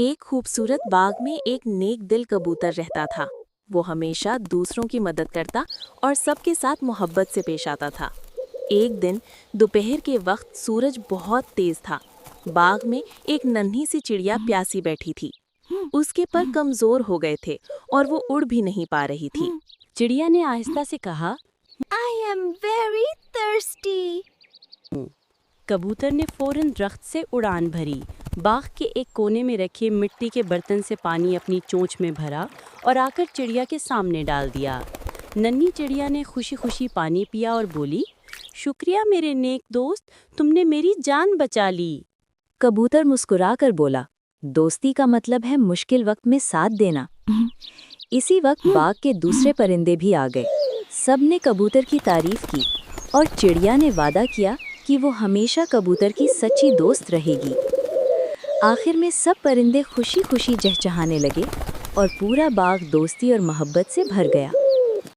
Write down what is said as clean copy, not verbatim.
ایک خوبصورت باغ میں ایک نیک دل کبوتر رہتا تھا۔ وہ ہمیشہ دوسروں کی مدد کرتا اور سب کے ساتھ محبت سے پیش آتا تھا۔ ایک دن دوپہر کے وقت سورج بہت تیز تھا۔ باغ میں ایک ننھی سی چڑیا پیاسی بیٹھی تھی۔ اس کے پر کمزور ہو گئے تھے اور وہ اڑ بھی نہیں پا رہی تھی۔ چڑیا نے آہستہ سے کہا، I am very thirsty. کبوتر نے فوراً درخت سے اڑان بھری، باغ کے ایک کونے میں رکھے مٹی کے برتن سے پانی اپنی چونچ میں بھرا اور آ کر چڑیا کے سامنے ڈال دیا۔ ننھی چڑیا نے خوشی خوشی پانی پیا اور بولی، شکریہ میرے نیک دوست، تم نے میری جان بچا لی۔ کبوتر مسکرا کر بولا، دوستی کا مطلب ہے مشکل وقت میں ساتھ دینا۔ اسی وقت باغ کے دوسرے پرندے بھی آ گئے۔ سب نے کبوتر کی تعریف کی اور چڑیا نے وعدہ کیا کہ وہ ہمیشہ کبوتر کی سچی دوست رہے گی۔ آخر میں سب پرندے خوشی خوشی چہچہانے لگے اور پورا باغ دوستی اور محبت سے بھر گیا۔